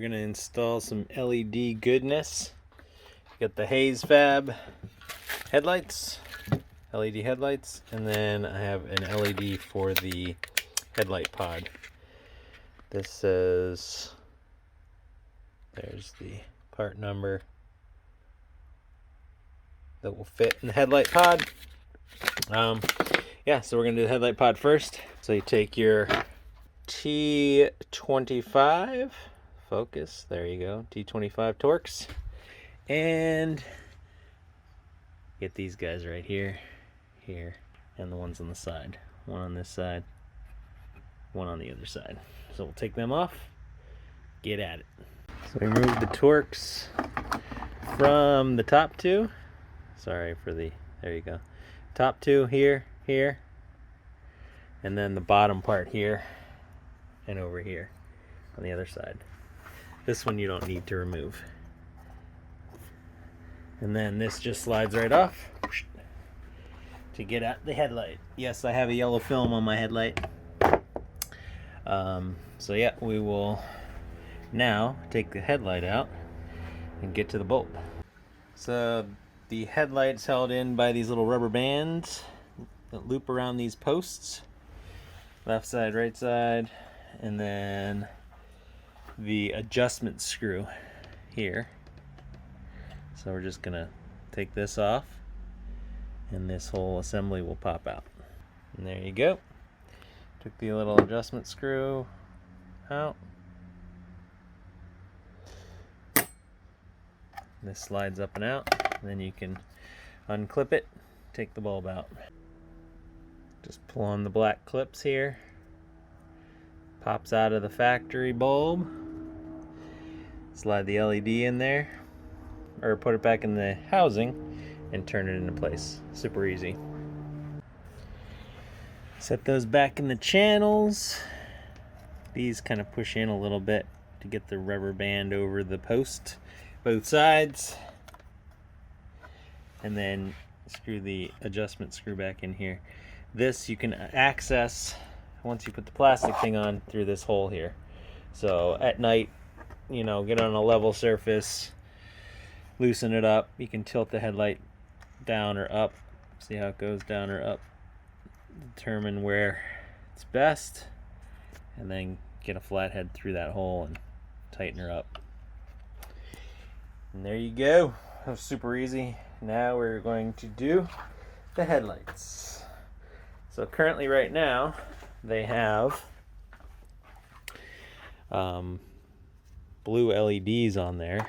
we're gonna install some LED goodness. Got the Hays Fab headlights, LED headlights, and then I have an LED for the headlight pod. This says, there's the part number that will fit in the headlight pod. Yeah, so we're gonna do the headlight pod first. So you take your T25 focus, there you go, T25 Torx, and get these guys right here, here, and the ones on the side. One on this side, one on the other side. So we'll take them off, get at it. So we remove the Torx from the top two. Sorry for the, there you go. Top two here, here, and then the bottom part here and over here on the other side. This one you don't need to remove. And then this just slides right off to get at the headlight. Yes, I have a yellow film on my headlight. So yeah, we will now take the headlight out and get to the bulb. So the headlight's held in by these little rubber bands that loop around these posts. Left side, right side, and then the adjustment screw here. So we're just gonna take this off and this whole assembly will pop out. And there you go. Took the little adjustment screw out. This slides up and out. And then you can unclip it, take the bulb out. Just pull on the black clips here. Pops out of the factory bulb. Slide the LED in there, or put it back in the housing and turn it into place. Super easy. Set those back in the channels. These kind of push in a little bit to get the rubber band over the post, both sides. And then screw the adjustment screw back in here. This you can access once you put the plastic thing on through this hole here. So at night, you know, get on a level surface, loosen it up. You can tilt the headlight down or up. See how it goes down or up. Determine where it's best, and then get a flathead through that hole and tighten her up. And there you go. That was super easy. Now we're going to do the headlights. So currently right now they have blue LEDs on there.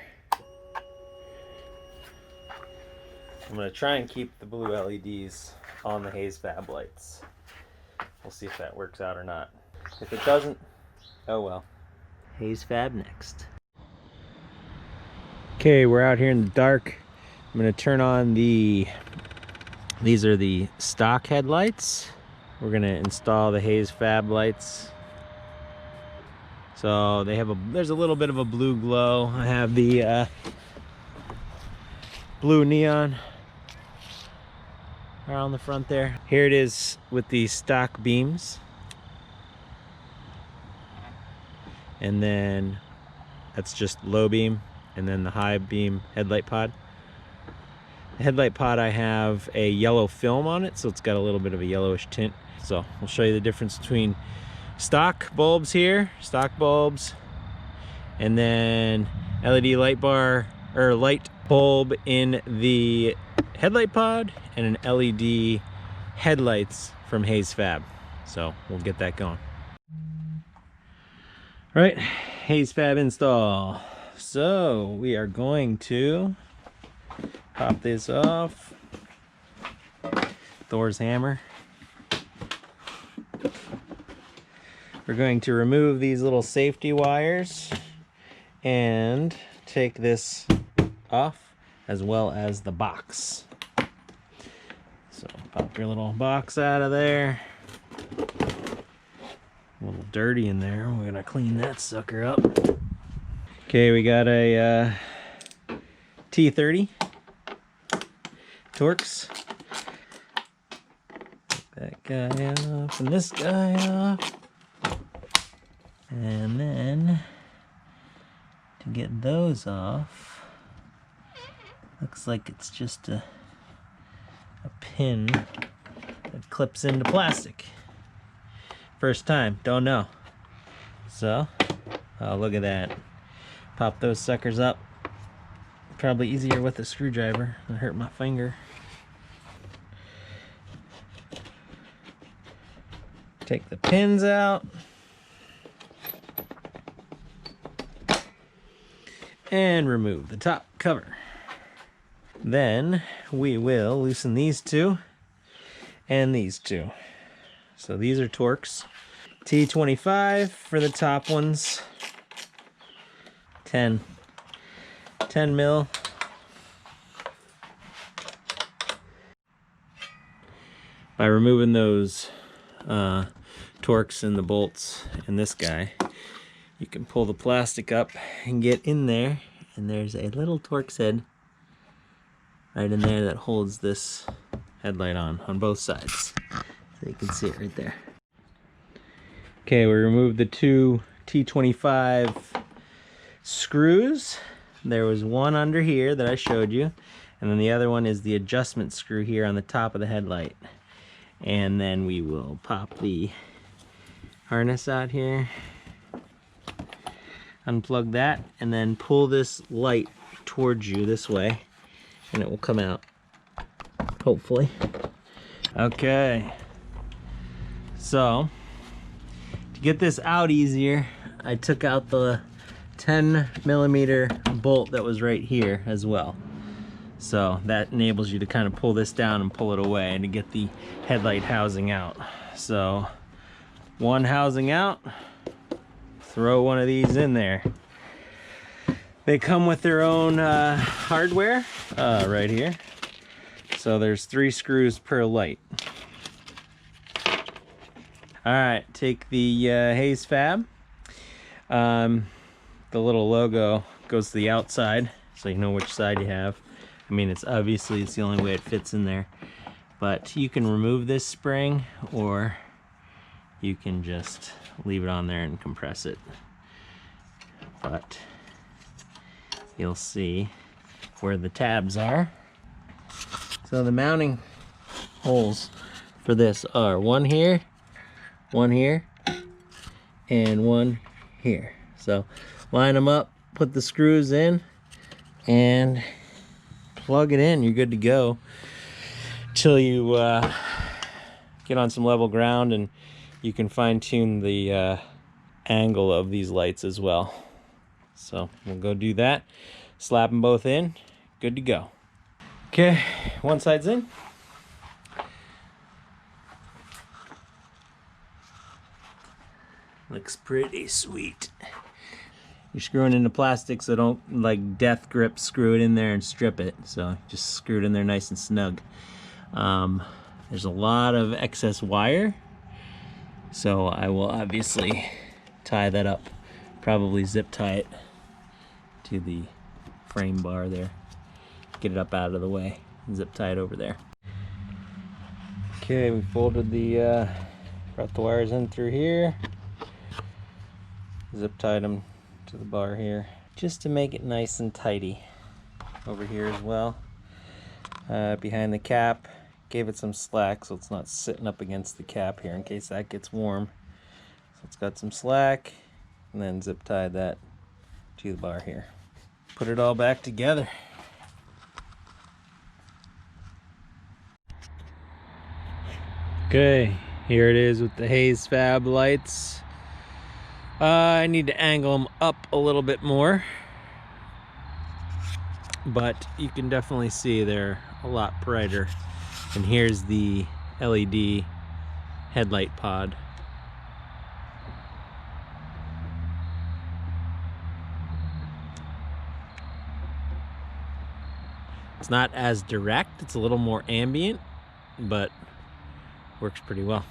I'm going to try and keep the blue LEDs on the Hays Fab lights. We'll see if that works out or not. If it doesn't, oh well. Hays Fab next. Okay, we're out here in the dark. I'm going to turn on these are the stock headlights. We're going to install the Hays Fab lights. So they have there's a little bit of a blue glow. I have the blue neon around the front there. Here it is with the stock beams. And then that's just low beam, and then the high beam headlight pod. The headlight pod, I have a yellow film on it, so it's got a little bit of a yellowish tint. So we'll show you the difference between stock bulbs here, stock bulbs, and then LED light bar or light bulb in the headlight pod, and an LED headlights from Hays Fab. So we'll get that going. All right, Hays Fab install. So we are going to pop this off. Thor's hammer. We're going to remove these little safety wires and take this off, as well as the box. So pop your little box out of there. A little dirty in there. We're gonna clean that sucker up. Okay, we got a T30 Torx. Take that guy off and this guy off. And then to get those off. Looks like it's just a pin that clips into plastic. First time, don't know. So, oh, look at that. Pop those suckers up. Probably easier with a screwdriver. It hurt my finger. Take the pins out. And remove the top cover. Then we will loosen these two and these two. So these are Torx. T25 for the top ones. 10 mil. By removing those Torx and the bolts and this guy, you can pull the plastic up and get in there, and there's a little Torx head right in there that holds this headlight on both sides. So you can see it right there. Okay, we removed the two T25 screws. There was one under here that I showed you, and then the other one is the adjustment screw here on the top of the headlight. And then we will pop the harness out here, unplug that, and then pull this light towards you this way, and it will come out, hopefully. Okay, so to get this out easier, I took out the 10mm bolt that was right here as well. So that enables you to kind of pull this down and pull it away and to get the headlight housing out. So one housing out, throw one of these in there. They come with their own hardware right here. So there's 3 screws per light. All right, take the Hays Fab. The little logo goes to the outside, so you know which side you have. I mean, it's the only way it fits in there. But you can remove this spring, or you can just leave it on there and compress it. But you'll see where the tabs are. So the mounting holes for this are one here, and one here. So line them up, put the screws in, and plug it in. You're good to go till you get on some level ground, and you can fine-tune the angle of these lights as well. So we'll go do that, slap them both in, good to go. Okay, one side's in. Looks pretty sweet. You're screwing into plastic, so don't, like death grip, screw it in there and strip it. So just screw it in there nice and snug. There's a lot of excess wire, so I will obviously tie that up. Probably zip tie it to the frame bar there. Get it up out of the way. Zip tie it over there. Okay, we folded the, brought the wires in through here. Zip tied them to the bar here, just to make it nice and tidy. Over here as well, behind the cap, gave it some slack so it's not sitting up against the cap here in case that gets warm. So it's got some slack, and then zip tied that to the bar here. Put it all back together. Okay, here it is with the Hays Fab lights. I need to angle them up a little bit more, but you can definitely see they're a lot brighter. And here's the LED headlight pod. It's not as direct, it's a little more ambient, but works pretty well.